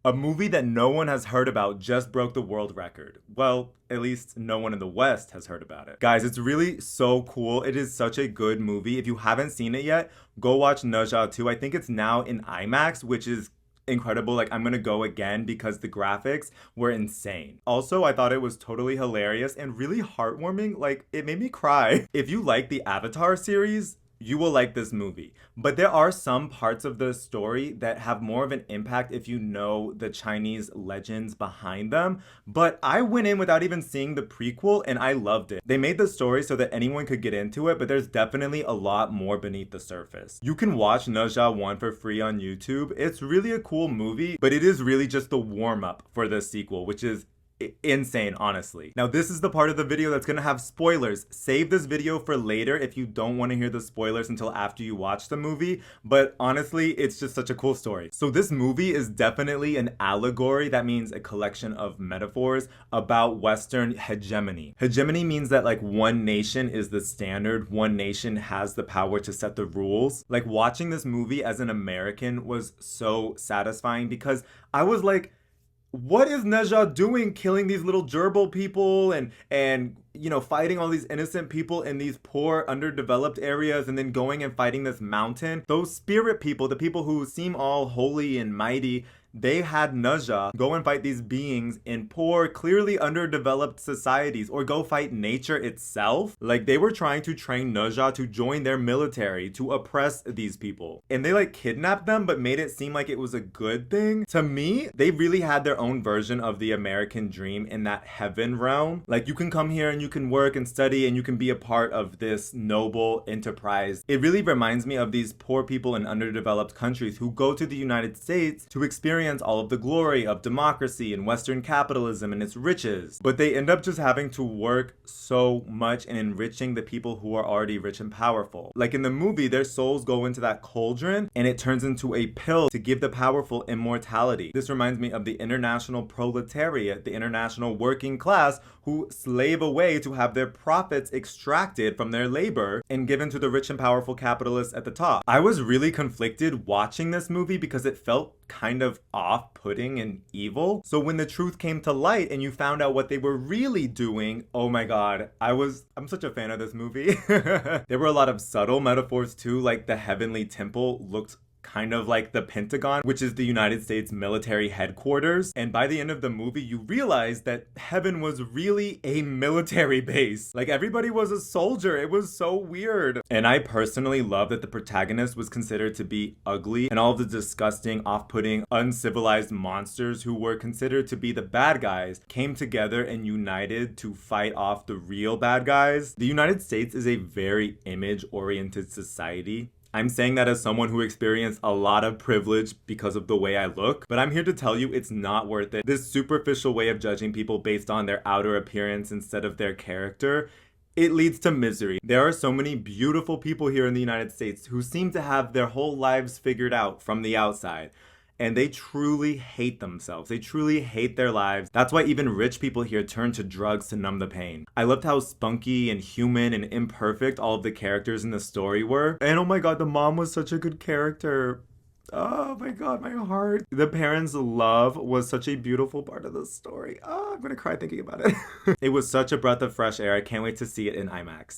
A movie that no one has heard about just broke the world record. Well, at least no one in the West has heard about it. Guys, it's really so cool. It is such a good movie. If you haven't seen it yet, go watch Ne Zha 2. I think it's now in IMAX, which is incredible. Like, I'm gonna go again because the graphics were insane. Also, I thought it was totally hilarious and really heartwarming. Like, it made me cry. If you like the Avatar series, you will like this movie. But there are some parts of the story that have more of an impact if you know the Chinese legends behind them. But I went in without even seeing the prequel and I loved it. They made the story so that anyone could get into it, but there's definitely a lot more beneath the surface. You can watch Ne Zha 1 for free on YouTube. It's really a cool movie, but it is really just the warm up for the sequel, which is insane, honestly. Now, this is the part of the video that's gonna have spoilers. Save this video for later if you don't want to hear the spoilers until after you watch the movie, but honestly, it's just such a cool story. So this movie is definitely an allegory. That means a collection of metaphors about Western hegemony. Hegemony means that like one nation is the standard, one nation has the power to set the rules. Like, watching this movie as an American was so satisfying because I was like, what is Ne Zha doing, killing these little gerbil people and you know, fighting all these innocent people in these poor underdeveloped areas, and then going and fighting this mountain? Those spirit people, the people who seem all holy and mighty, they had Ne Zha go and fight these beings in poor, clearly underdeveloped societies, or go fight nature itself. Like, they were trying to train Ne Zha to join their military to oppress these people. And they like kidnapped them, but made it seem like it was a good thing. To me, they really had their own version of the American dream in that heaven realm. Like, you can come here and you can work and study and you can be a part of this noble enterprise. It really reminds me of these poor people in underdeveloped countries who go to the United States to experience all of the glory of democracy and Western capitalism and its riches. But they end up just having to work so much and enriching the people who are already rich and powerful. Like in the movie, their souls go into that cauldron and it turns into a pill to give the powerful immortality. This reminds me of the international proletariat, the international working class, who slave away to have their profits extracted from their labor and given to the rich and powerful capitalists at the top. I was really conflicted watching this movie because it felt kind of off-putting and evil. So when the truth came to light and you found out what they were really doing, oh my god, I'm such a fan of this movie. There were a lot of subtle metaphors too, like the heavenly temple looked kind of like the Pentagon, which is the United States military headquarters. And by the end of the movie, you realize that heaven was really a military base. Like, everybody was a soldier. It was so weird. And I personally love that the protagonist was considered to be ugly, and all of the disgusting, off-putting, uncivilized monsters who were considered to be the bad guys came together and united to fight off the real bad guys. The United States is a very image-oriented society. I'm saying that as someone who experienced a lot of privilege because of the way I look, but I'm here to tell you it's not worth it. This superficial way of judging people based on their outer appearance instead of their character, it leads to misery. There are so many beautiful people here in the United States who seem to have their whole lives figured out from the outside. And they truly hate themselves. They truly hate their lives. That's why even rich people here turn to drugs to numb the pain. I loved how spunky and human and imperfect all of the characters in the story were. And oh my god, the mom was such a good character. Oh my god, my heart. The parents' love was such a beautiful part of the story. Oh, I'm gonna cry thinking about it. It was such a breath of fresh air. I can't wait to see it in IMAX.